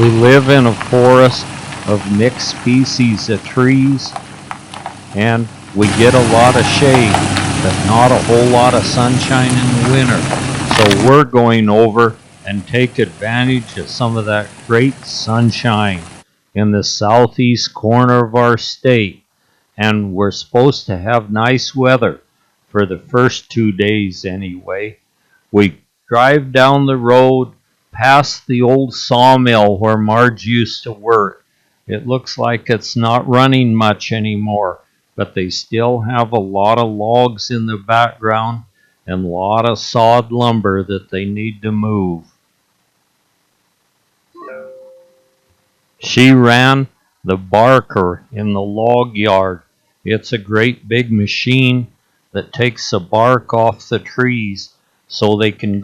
We live in a forest of mixed species of trees, and we get a lot of shade, but not a whole lot of sunshine in the winter. So we're going over and take advantage of some of that great sunshine in the southeast corner of our state. And we're supposed to have nice weather for the first 2 days anyway. We drive down the road past the old sawmill where Marge used to work. It looks like it's not running much anymore, but they still have a lot of logs in the background and a lot of sawed lumber that they need to move. She ran the barker in the log yard. It's a great big machine that takes the bark off the trees so they can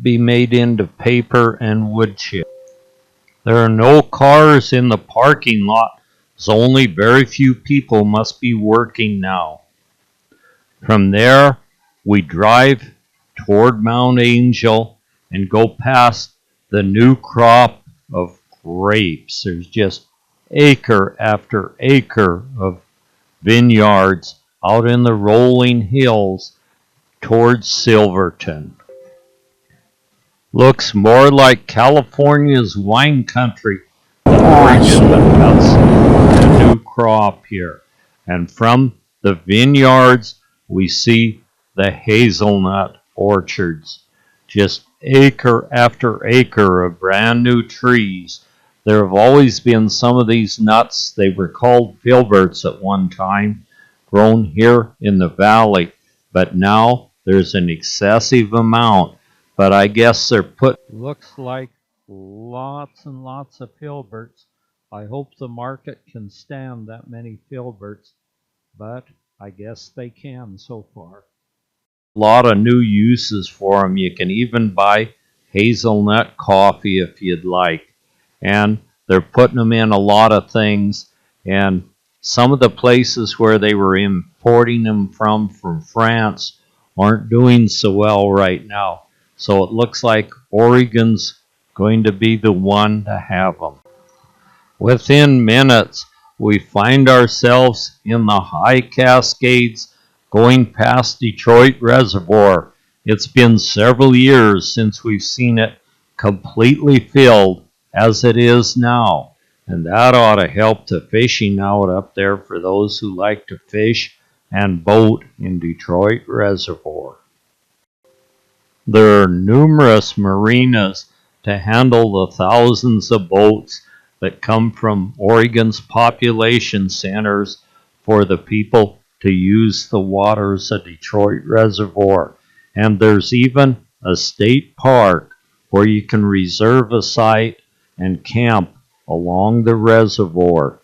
be made into paper and wood chip. There are no cars in the parking lot, so only very few people must be working now. From there, we drive toward Mount Angel and go past the new crop of grapes. There's just acre after acre of vineyards out in the rolling hills towards Silverton. Looks more like California's wine country than Oregon, but that's the new crop here. And from the vineyards, we see the hazelnut orchards. Just acre after acre of brand new trees. There have always been some of these nuts, they were called filberts at one time, grown here in the valley, but now there's an excessive amount. But I guess they're looks like lots and lots of filberts. I hope the market can stand that many filberts, but I guess they can so far. A lot of new uses for them. You can even buy hazelnut coffee if you'd like. And they're putting them in a lot of things. And some of the places where they were importing them from France, aren't doing so well right now. So it looks like Oregon's going to be the one to have them. Within minutes, we find ourselves in the high Cascades going past Detroit Reservoir. It's been several years since we've seen it completely filled as it is now. And that ought to help the fishing out up there for those who like to fish and boat in Detroit Reservoir. There are numerous marinas to handle the thousands of boats that come from Oregon's population centers for the people to use the waters of Detroit Reservoir. And there's even a state park where you can reserve a site and camp along the reservoir.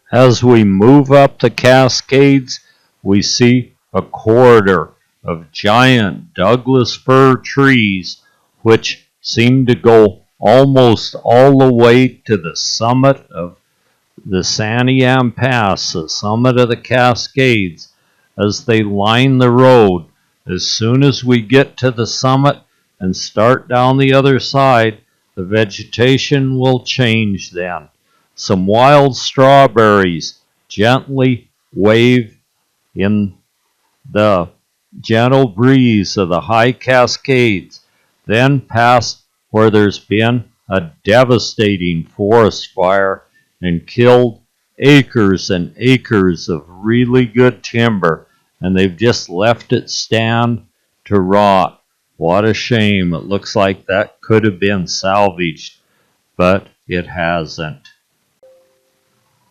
As we move up the Cascades, we see a corridor of giant Douglas fir trees which seem to go almost all the way to the summit of the Santiam Pass, the summit of the Cascades, as they line the road. As soon as we get to the summit and start down the other side, the vegetation will change then. Some wild strawberries gently wave in the gentle breeze of the high Cascades, then past where there's been a devastating forest fire and killed acres and acres of really good timber, and they've just left it stand to rot. What a shame. It looks like that could have been salvaged, but it hasn't.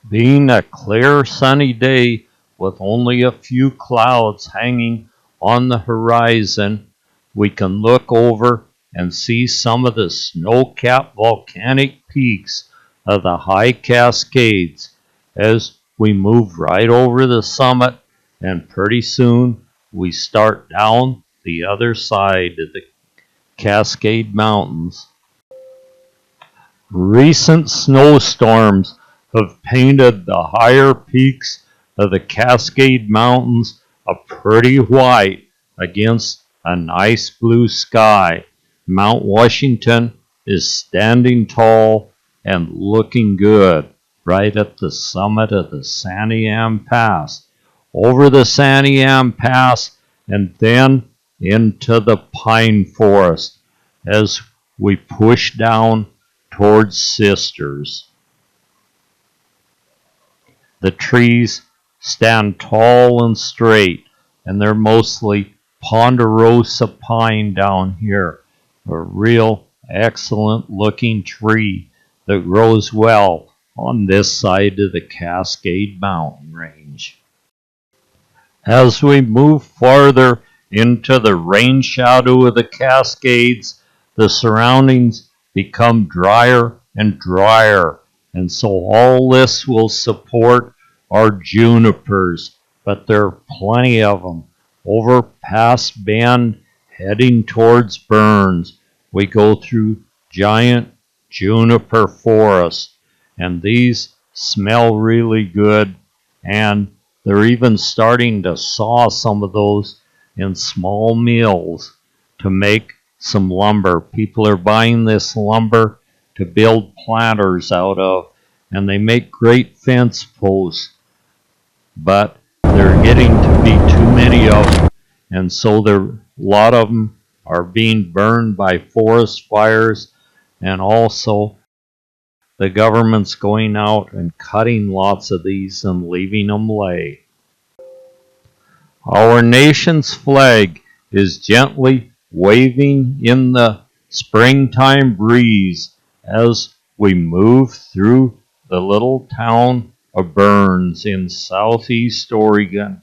Being a clear sunny day with only a few clouds hanging on the horizon, we can look over and see some of the snow-capped volcanic peaks of the high Cascades as we move right over the summit, and pretty soon we start down the other side of the Cascade Mountains. Recent snowstorms have painted the higher peaks of the Cascade Mountains a pretty white against a nice blue sky. Mount Washington is standing tall and looking good right at the summit of the Santiam Pass. Over the Santiam Pass and then into the pine forest as we push down towards Sisters. The trees stand tall and straight, and they're mostly ponderosa pine down here, a real excellent looking tree that grows well on this side of the Cascade Mountain Range. As we move farther into the rain shadow of the Cascades, the surroundings become drier and drier, and so all this will support our junipers, but there are plenty of them. Over past Bend, heading towards Burns, we go through giant juniper forests, and these smell really good, and they're even starting to saw some of those in small mills to make some lumber. People are buying this lumber to build planters out of, and they make great fence posts, but they're getting to be too many of them, and so a lot of them are being burned by forest fires, and also the government's going out and cutting lots of these and leaving them lay. Our nation's flag is gently waving in the springtime breeze as we move through the little town of Burns in southeast Oregon.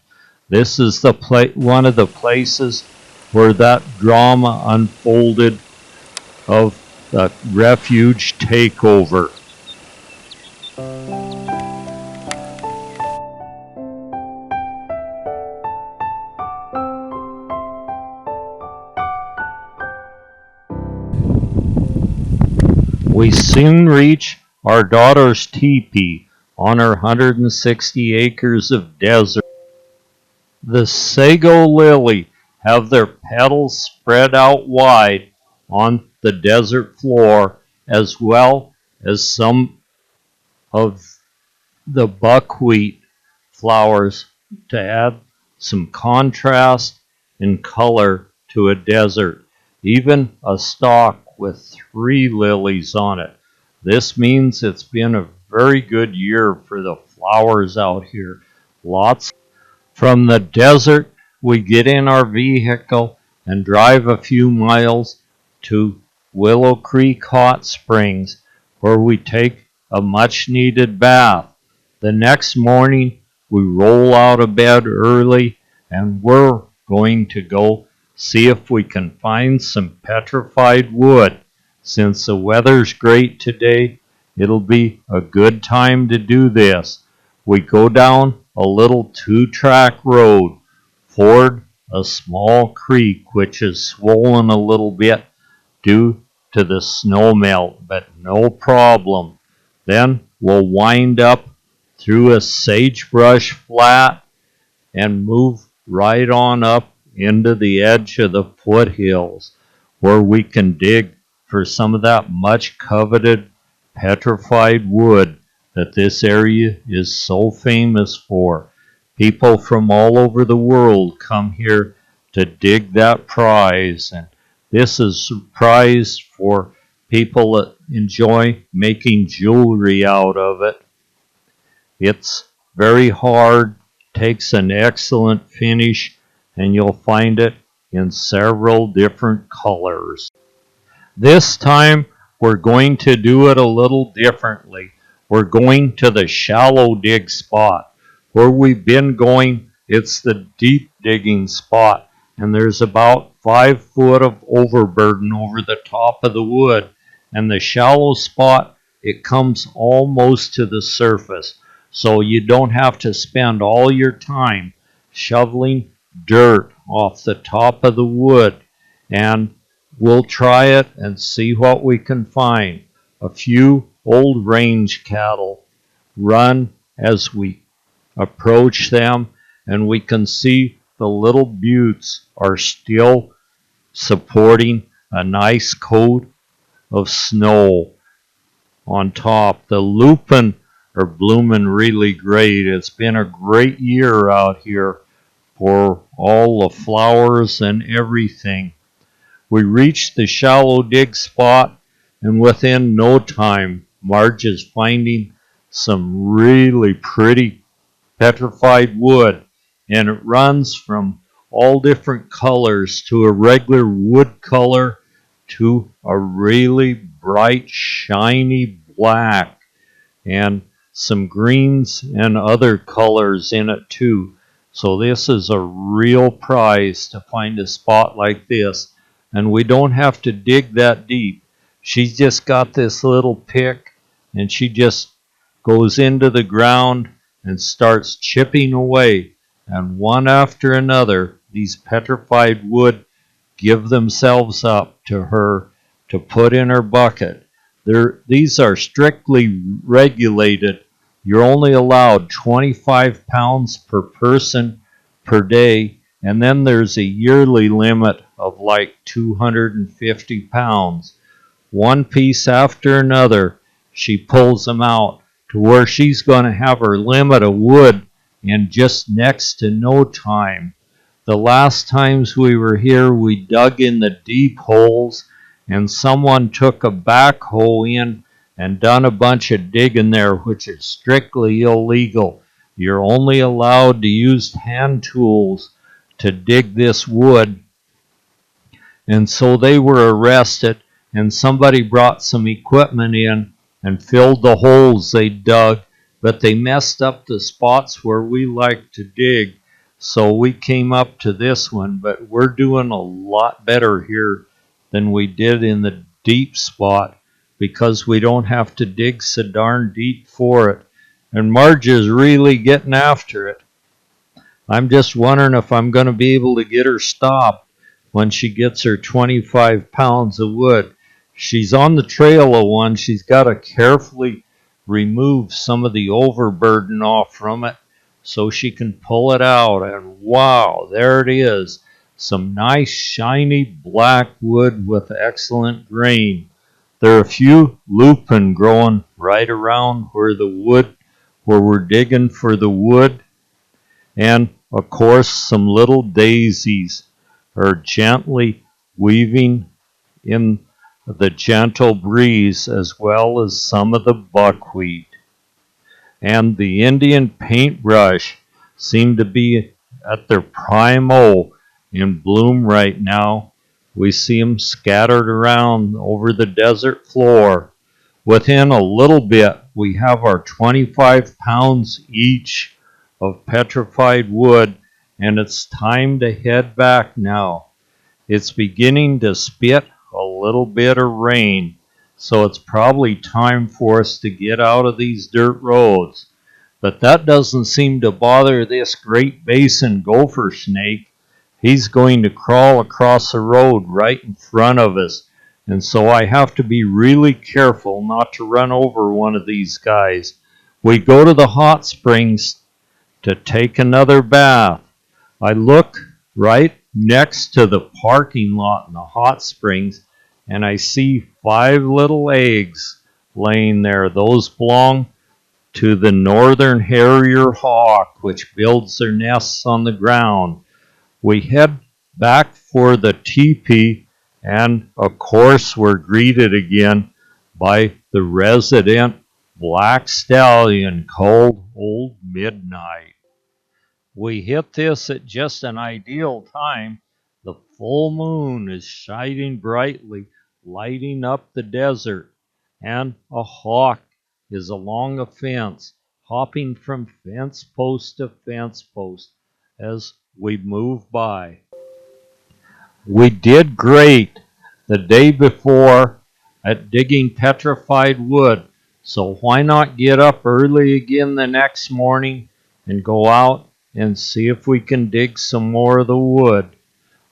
This is one of the places where that drama unfolded of the refuge takeover. We soon reach our daughter's teepee on her 160 acres of desert. The sago lily have their petals spread out wide on the desert floor, as well as some of the buckwheat flowers to add some contrast and color to a desert. Even a stalk with 3 lilies on it. This means it's been a very good year for the flowers out here. Lots. From the desert, we get in our vehicle and drive a few miles to Willow Creek Hot Springs, where we take a much needed bath. The next morning, we roll out of bed early, and we're going to go see if we can find some petrified wood. Since the weather's great today, it'll be a good time to do this. We go down a little 2-track road, ford a small creek which is swollen a little bit due to the snow melt, but no problem. Then we'll wind up through a sagebrush flat and move right on up into the edge of the foothills, where we can dig for some of that much coveted petrified wood that this area is so famous for. People from all over the world come here to dig that prize, and this is prized for people that enjoy making jewelry out of it. It's very hard, takes an excellent finish, and you'll find it in several different colors. This time we're going to do it a little differently. We're going to the shallow dig spot. Where we've been going, it's the deep digging spot, and there's about 5 foot of overburden over the top of the wood. And the shallow spot, it comes almost to the surface. So you don't have to spend all your time shoveling dirt off the top of the wood. And we'll try it and see what we can find. A few old range cattle run as we approach them, and we can see the little buttes are still supporting a nice coat of snow on top. The lupin are blooming really great. It's been a great year out here for all the flowers and everything. We reached the shallow dig spot, and within no time, Marge is finding some really pretty petrified wood, and it runs from all different colors to a regular wood color to a really bright, shiny black, and some greens and other colors in it too. So this is a real prize to find a spot like this. And we don't have to dig that deep. She's just got this little pick, and she just goes into the ground and starts chipping away. And one after another, these petrified wood give themselves up to her to put in her bucket. These are strictly regulated. You're only allowed 25 pounds per person per day, and then there's a yearly limit of like 250 pounds. One piece after another, she pulls them out to where she's going to have her limit of wood in just next to no time. The last times we were here, we dug in the deep holes, and someone took a backhoe in and done a bunch of digging there, which is strictly illegal. You're only allowed to use hand tools to dig this wood. And so they were arrested, and somebody brought some equipment in and filled the holes they dug, but they messed up the spots where we like to dig. So we came up to this one, but we're doing a lot better here than we did in the deep spot because we don't have to dig so darn deep for it. And Marge is really getting after it. I'm just wondering if I'm going to be able to get her stopped when she gets her 25 pounds of wood. She's on the trail of one. She's got to carefully remove some of the overburden off from it so she can pull it out. And wow, there it is. Some nice shiny black wood with excellent grain. There are a few lupin growing right around where we're digging for the wood. And of course, some little daisies are gently weaving in the gentle breeze, as well as some of the buckwheat. And the Indian paintbrush seem to be at their primo in bloom right now. We see them scattered around over the desert floor. Within a little bit, we have our 25 pounds each of petrified wood, and it's time to head back now. It's beginning to spit a little bit of rain, so it's probably time for us to get out of these dirt roads. But that doesn't seem to bother this Great Basin gopher snake. He's going to crawl across the road right in front of us, and so I have to be really careful not to run over one of these guys. We go to the hot springs to take another bath. I look right next to the parking lot in the hot springs, and I see 5 little eggs laying there. Those belong to the northern harrier hawk, which builds their nests on the ground. We head back for the teepee, and of course we're greeted again by the resident black stallion called Old Midnight. We hit this at just an ideal time. The full moon is shining brightly, lighting up the desert. and a hawk is along a fence, hopping from fence post to fence post as we move by. We did great the day before at digging petrified wood, so why not get up early again the next morning and go out and see if we can dig some more of the wood?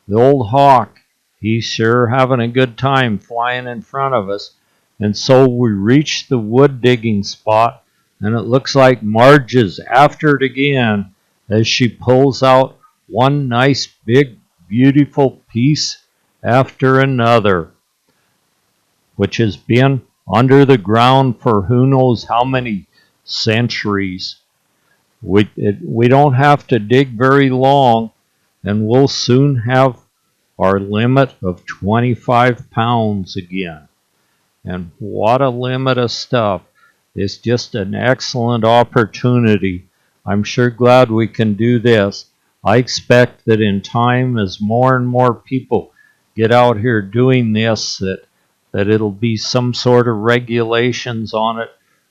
The old hawk, he's sure having a good time flying in front of us, and so we reached the wood digging spot, and it looks like Marge is after it again as she pulls out one nice big beautiful piece after another, which has been under the ground for who knows how many centuries. We don't have to dig very long, and we'll soon have our limit of 25 pounds again. And what a limit of stuff. It's just an excellent opportunity. I'm sure glad we can do this. I expect that in time, as more and more people get out here doing this, that it'll be some sort of regulations on it,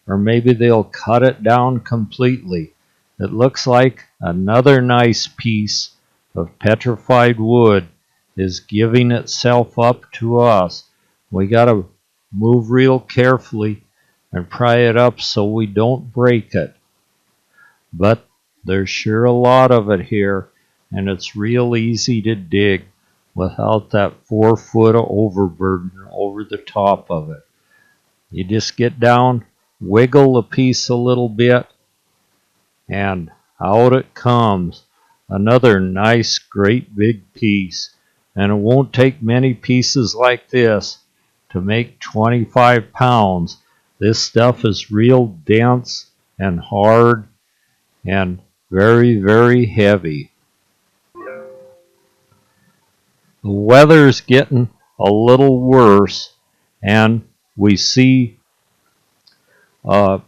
or maybe they'll cut it down completely. It looks like another nice piece of petrified wood is giving itself up to us. We got to move real carefully and pry it up so we don't break it. But there's sure a lot of it here, and it's real easy to dig without that 4 foot of overburden over the top of it. You just get down, wiggle the piece a little bit, and out it comes. Another nice, great big piece. And it won't take many pieces like this to make 25 pounds. This stuff is real dense and hard and very, very heavy. The weather's getting a little worse, and we see a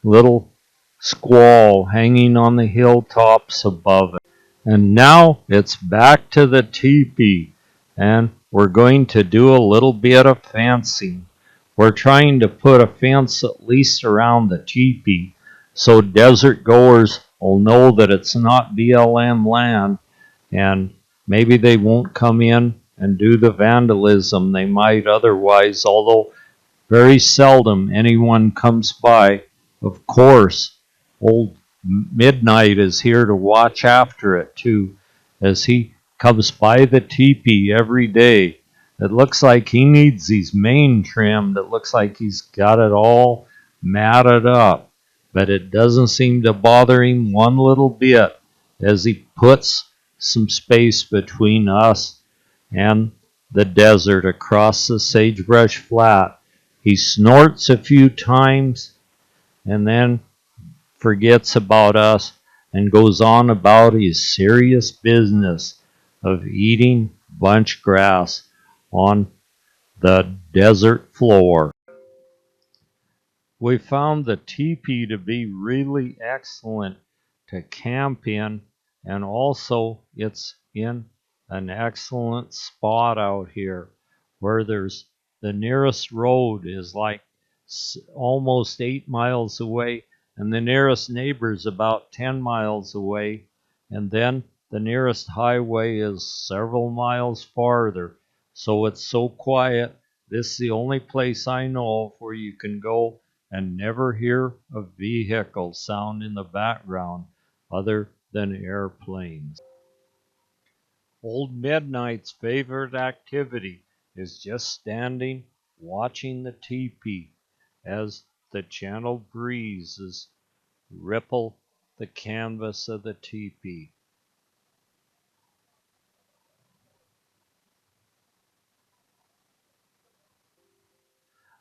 little squall hanging on the hilltops above it. And now it's back to the teepee, and we're going to do a little bit of fencing. We're trying to put a fence at least around the teepee so desert goers will know that it's not BLM land, and maybe they won't come in and do the vandalism they might otherwise, although very seldom anyone comes by. Of course, old Midnight is here to watch after it too, as he comes by the teepee every day. It looks like he needs his mane trimmed. It looks like he's got it all matted up, but it doesn't seem to bother him one little bit as he puts some space between us and the desert across the sagebrush flat. He snorts a few times and then forgets about us and goes on about his serious business of eating bunch grass on the desert floor. We found the teepee to be really excellent to camp in, and also it's in an excellent spot out here where there's the nearest road is like almost 8 miles away, and the nearest neighbor's about 10 miles away, and then the nearest highway is several miles farther. So it's so quiet. This is the only place I know of where you can go and never hear a vehicle sound in the background other than airplanes. Old Midnight's favorite activity is just standing watching the teepee as the gentle breezes ripple the canvas of the teepee.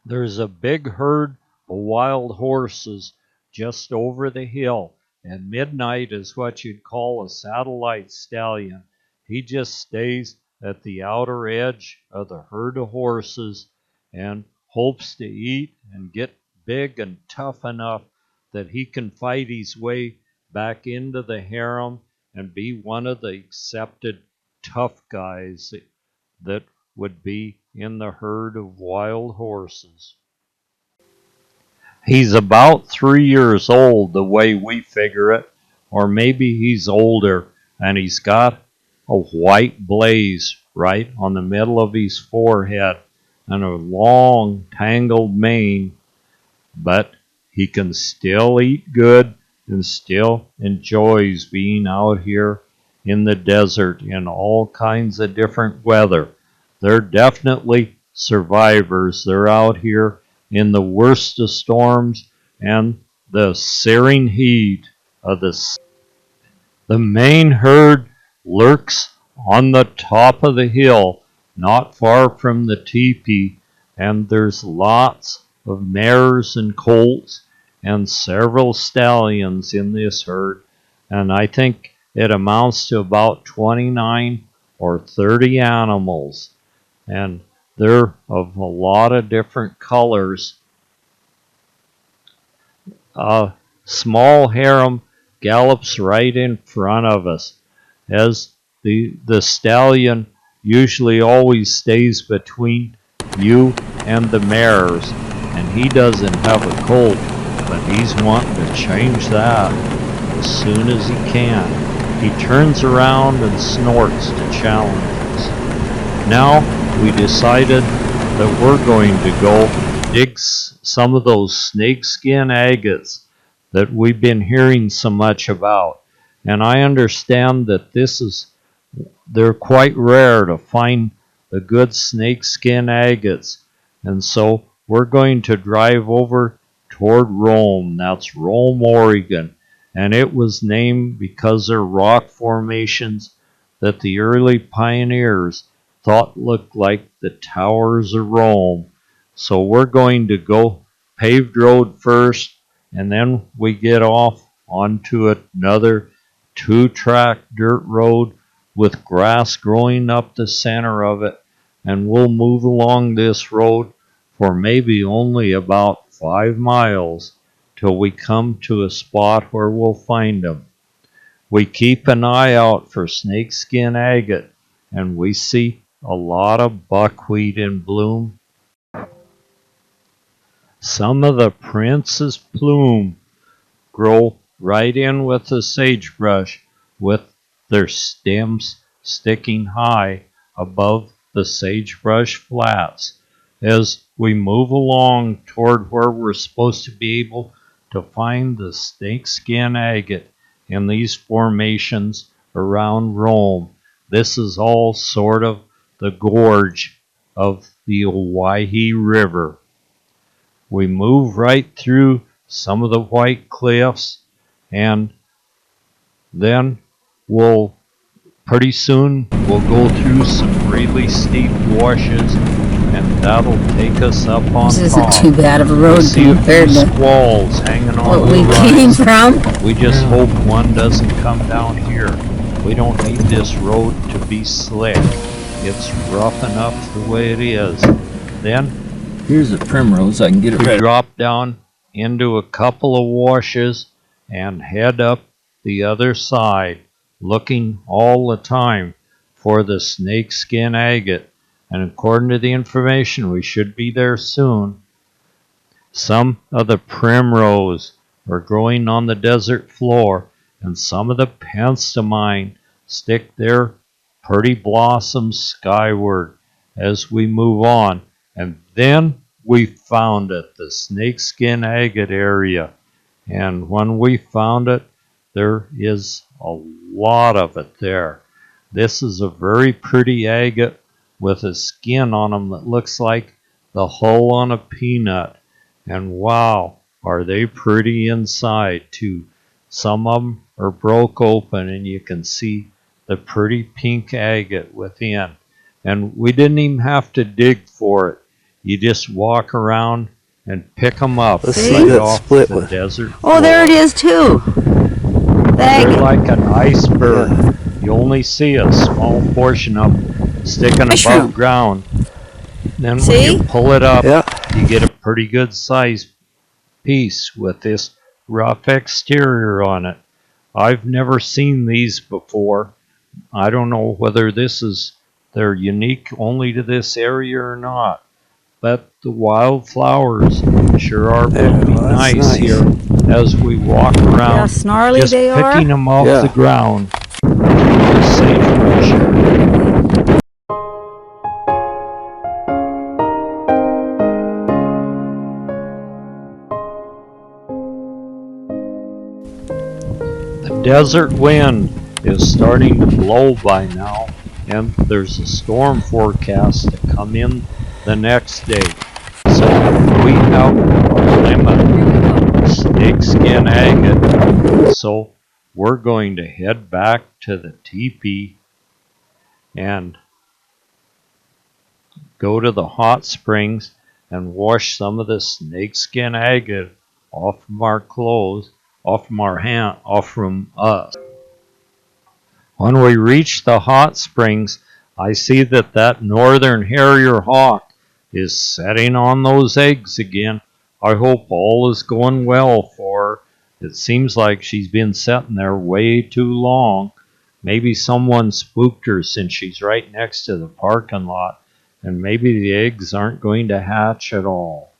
There's a big herd of wild horses just over the hill, and Midnight is what you'd call a satellite stallion. He just stays at the outer edge of the herd of horses and hopes to eat and get big and tough enough that he can fight his way back into the harem and be one of the accepted tough guys that would be in the herd of wild horses. He's about 3 years old, the way we figure it, or maybe he's older, and he's got a white blaze right on the middle of his forehead and a long, tangled mane, but he can still eat good and still enjoys being out here in the desert in all kinds of different weather. They're definitely survivors. They're out here in the worst of storms and the searing heat of the main herd lurks on the top of the hill, not far from the teepee, and there's lots of mares and colts and several stallions in this herd, and I think it amounts to about 29 or 30 animals, and they're of a lot of different colors. A small harem gallops right in front of us, as the stallion usually always stays between you and the mares, and he doesn't have a colt, but he's wanting to change that as soon as he can. He turns around and snorts to challenge us. Now we decided that we're going to go dig some of those snakeskin agates that we've been hearing so much about. And I understand that they're quite rare to find the good snakeskin agates. And so we're going to drive over toward Rome. That's Rome, Oregon. And it was named because they're rock formations that the early pioneers thought looked like the towers of Rome. So we're going to go paved road first, and then we get off onto another two-track dirt road with grass growing up the center of it, and we'll move along this road for maybe only about 5 miles till we come to a spot where we'll find them. We keep an eye out for snakeskin agate, and we see a lot of buckwheat in bloom. Some of the prince's plume grow right in with the sagebrush, with their stems sticking high above the sagebrush flats. As we move along toward where we're supposed to be able to find the snakeskin agate in these formations around Rome, this is all sort of the gorge of the Owyhee River. We move right through some of the white cliffs, and then pretty soon we'll go through some really steep washes, and that'll take us up on top. This isn't too bad of a road compared to squalls hanging on what we came from. We just hope one doesn't come down here. We don't need this road to be slick. It's rough enough the way it is. Then here's a primrose. I can get it we ready. drop down into a couple of washes and head up the other side, looking all the time for the snakeskin agate. And according to the information, we should be there soon. Some of the primrose are growing on the desert floor, and some of the penstemon stick their pretty blossoms skyward as we move on. And then we found it, the snakeskin agate area. And when we found it, there is a lot of it there. This is a very pretty agate with a skin on them that looks like the hull on a peanut. And wow, are they pretty inside too. Some of them are broke open, and you can see the pretty pink agate within. And we didn't even have to dig for it. You just walk around and pick them up right off the desert floor. Oh, there it is too. They're like an iceberg. Yeah. You only see a small portion of them sticking above ground. Then when you pull it up, you get a pretty good sized piece with this rough exterior on it. I've never seen these before. I don't know whether they're unique only to this area or not. bet the wildflowers sure are Yeah, blooming well, that's nice nice. here as we walk Yeah, around, snarly just they are. picking them off Yeah. the ground. The sagebrush area. The desert wind is starting to blow by now, and there's a storm forecast to come in the next day. So we have a lemon snakeskin agate. So we're going to head back to the teepee and go to the hot springs and wash some of the snakeskin agate off from our clothes, off from our hand, off from us. When we reach the hot springs, I see that northern harrier hawk is setting on those eggs again. I hope all is going well for her. It seems like she's been sitting there way too long. Maybe someone spooked her since she's right next to the parking lot, and maybe the eggs aren't going to hatch at all.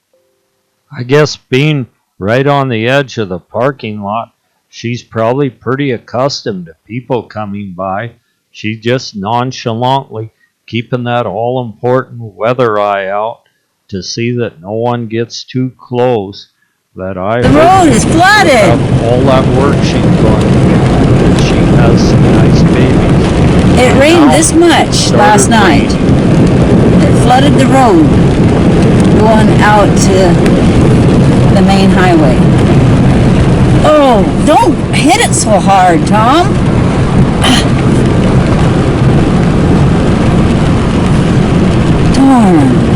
I guess being right on the edge of the parking lot, she's probably pretty accustomed to people coming by. She's just nonchalantly keeping that all-important weather eye out to see that no one gets too close. But I The hope road is with flooded. all that work she's going to get, that she has some nice babies. It rained this much last night. It flooded the road going out to the main highway. Oh, don't hit it so hard, Tom. Darn.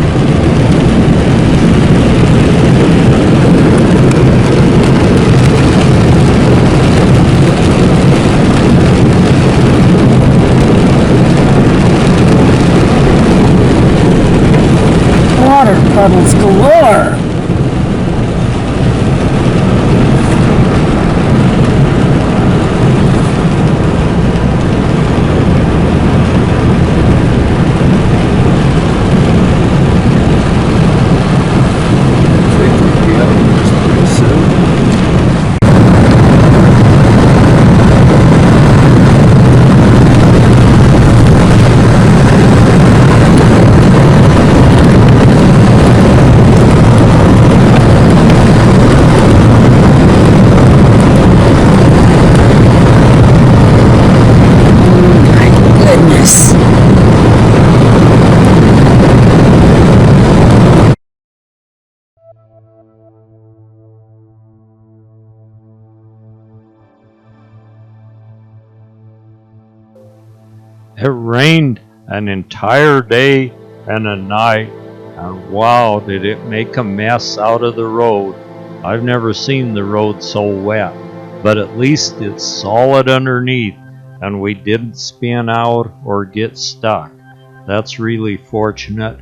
Water puddles galore. Goodness. It rained an entire day and a night, and wow, did it make a mess out of the road. I've never seen the road so wet, but at least it's solid underneath, and we didn't spin out or get stuck. That's really fortunate,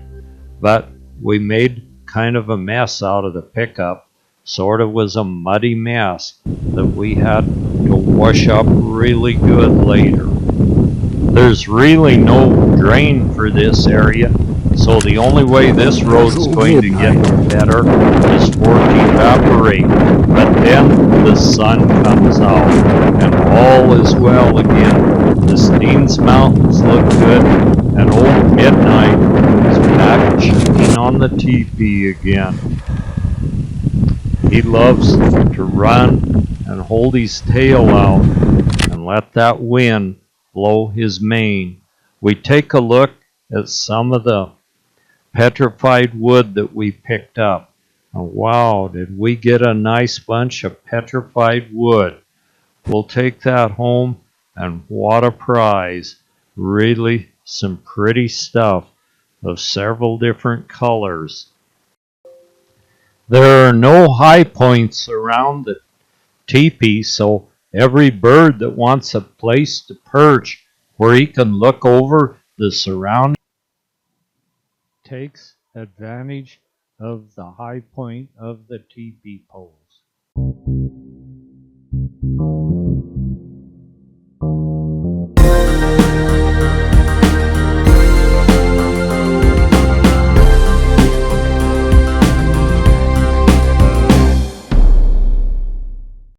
but we made kind of a mess out of the pickup. Sort of was a muddy mess that we had to wash up really good later. There's really no drain for this area, so the only way this road's going to get better is for it to evaporate. But then the sun comes out, and all is well again. The Steens Mountains look good, and old Midnight is back cheating on the teepee again. He loves to run and hold his tail out and let that wind blow his mane. We take a look at some of the petrified wood that we picked up. And wow, did we get a nice bunch of petrified wood. We'll take that home, and what a prize. Really some pretty stuff of several different colors. There are no high points around the teepee, so every bird that wants a place to perch where he can look over the surrounding takes advantage of the high point of the teepee poles.